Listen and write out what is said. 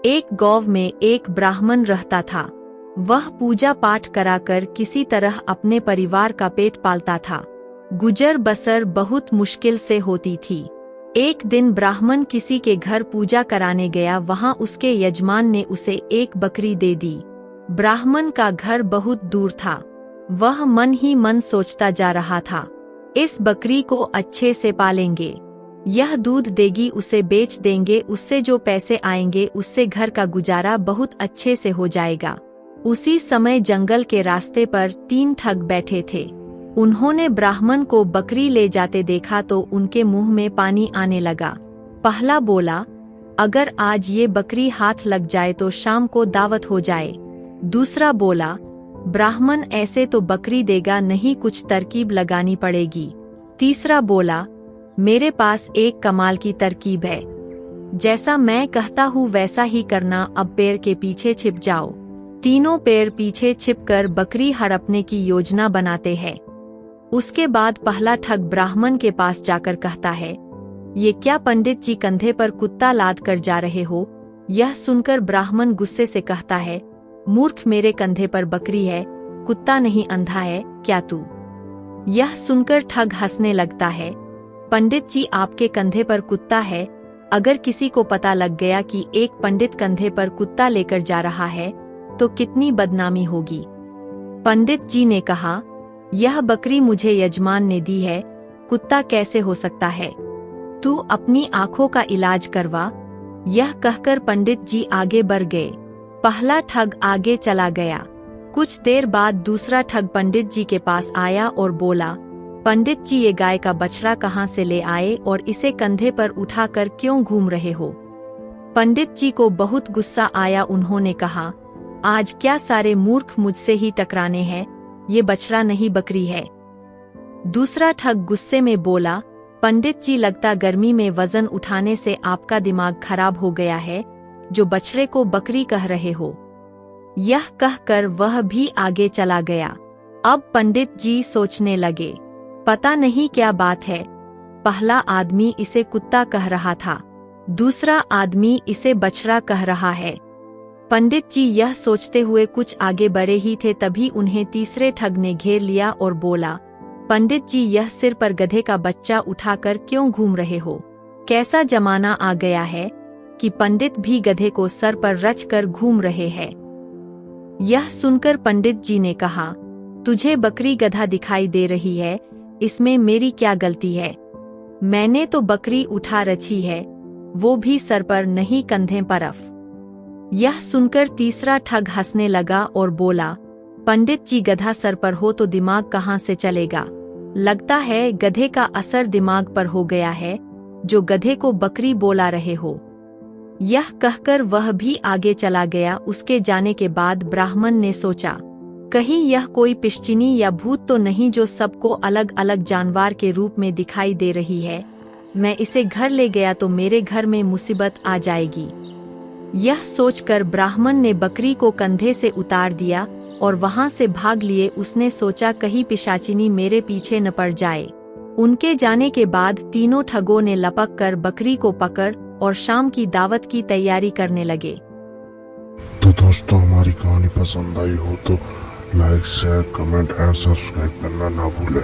एक गांव में एक ब्राह्मण रहता था। वह पूजा पाठ कराकर किसी तरह अपने परिवार का पेट पालता था। गुजर बसर बहुत मुश्किल से होती थी। एक दिन ब्राह्मण किसी के घर पूजा कराने गया। वहां उसके यजमान ने उसे एक बकरी दे दी। ब्राह्मण का घर बहुत दूर था। वह मन ही मन सोचता जा रहा था, इस बकरी को अच्छे से पालेंगे, यह दूध देगी, उसे बेच देंगे, उससे जो पैसे आएंगे उससे घर का गुजारा बहुत अच्छे से हो जाएगा। उसी समय जंगल के रास्ते पर 3 ठग बैठे थे। उन्होंने ब्राह्मण को बकरी ले जाते देखा तो उनके मुंह में पानी आने लगा। पहला बोला, अगर आज ये बकरी हाथ लग जाए तो शाम को दावत हो जाए। दूसरा बोला, ब्राह्मण ऐसे तो बकरी देगा नहीं, कुछ तरकीब लगानी पड़ेगी। तीसरा बोला, मेरे पास एक कमाल की तरकीब है, जैसा मैं कहता हूँ वैसा ही करना, अब पेड़ के पीछे छिप जाओ। तीनों पेड़ पीछे छिपकर बकरी हड़पने की योजना बनाते हैं। उसके बाद पहला ठग ब्राह्मण के पास जाकर कहता है, ये क्या पंडित जी कंधे पर कुत्ता लाद कर जा रहे हो? यह सुनकर ब्राह्मण गुस्से से कहता है, मूर्ख, मेरे कंधे पर बकरी है, कुत्ता नहीं, अंधा है क्या तू? यह सुनकर ठग हंसने लगता है, पंडित जी आपके कंधे पर कुत्ता है, अगर किसी को पता लग गया कि एक पंडित कंधे पर कुत्ता लेकर जा रहा है तो कितनी बदनामी होगी। पंडित जी ने कहा, यह बकरी मुझे यजमान ने दी है, कुत्ता कैसे हो सकता है? तू अपनी आंखों का इलाज करवा। यह कहकर पंडित जी आगे बढ़ गए। पहला ठग आगे चला गया। कुछ देर बाद दूसरा ठग पंडित जी के पास आया और बोला, पंडित जी ये गाय का बछड़ा कहाँ से ले आए और इसे कंधे पर उठाकर क्यों घूम रहे हो? पंडित जी को बहुत गुस्सा आया। उन्होंने कहा, आज क्या सारे मूर्ख मुझसे ही टकराने हैं, ये बछड़ा नहीं बकरी है। दूसरा ठग गुस्से में बोला, पंडित जी लगता गर्मी में वजन उठाने से आपका दिमाग खराब हो गया है, जो बछड़े को बकरी कह रहे हो। यह कहकर वह भी आगे चला गया। अब पंडित जी सोचने लगे, पता नहीं क्या बात है, पहला आदमी इसे कुत्ता कह रहा था, दूसरा आदमी इसे बछड़ा कह रहा है। पंडित जी यह सोचते हुए कुछ आगे बढ़े ही थे, तभी उन्हें तीसरे ठग ने घेर लिया और बोला, पंडित जी यह सिर पर गधे का बच्चा उठाकर क्यों घूम रहे हो? कैसा जमाना आ गया है कि पंडित भी गधे को सर पर रच कर घूम रहे हैं। यह सुनकर पंडित जी ने कहा, तुझे बकरी गधा दिखाई दे रही है, इसमें मेरी क्या गलती है? मैंने तो बकरी उठा रखी है, वो भी सर पर नहीं, कंधे परफ। यह सुनकर तीसरा ठग हंसने लगा और बोला, पंडित जी गधा सर पर हो तो दिमाग कहाँ से चलेगा? लगता है गधे का असर दिमाग पर हो गया है, जो गधे को बकरी बोला रहे हो। यह कहकर वह भी आगे चला गया। उसके जाने के बाद ब्राह्मण ने सोचा, कहीं यह कोई पिशाचिनी या भूत तो नहीं जो सबको अलग अलग जानवर के रूप में दिखाई दे रही है। मैं इसे घर ले गया तो मेरे घर में मुसीबत आ जाएगी। यह सोचकर ब्राह्मण ने बकरी को कंधे से उतार दिया और वहां से भाग लिए। उसने सोचा कहीं पिशाचिनी मेरे पीछे न पड़ जाए। उनके जाने के बाद तीनों ठगों ने लपक कर बकरी को पकड़ और शाम की दावत की तैयारी करने लगे। तो दोस्तों, हमारी कहानी पसंद आई हो तो like, share, comment and subscribe करना ना भूलें।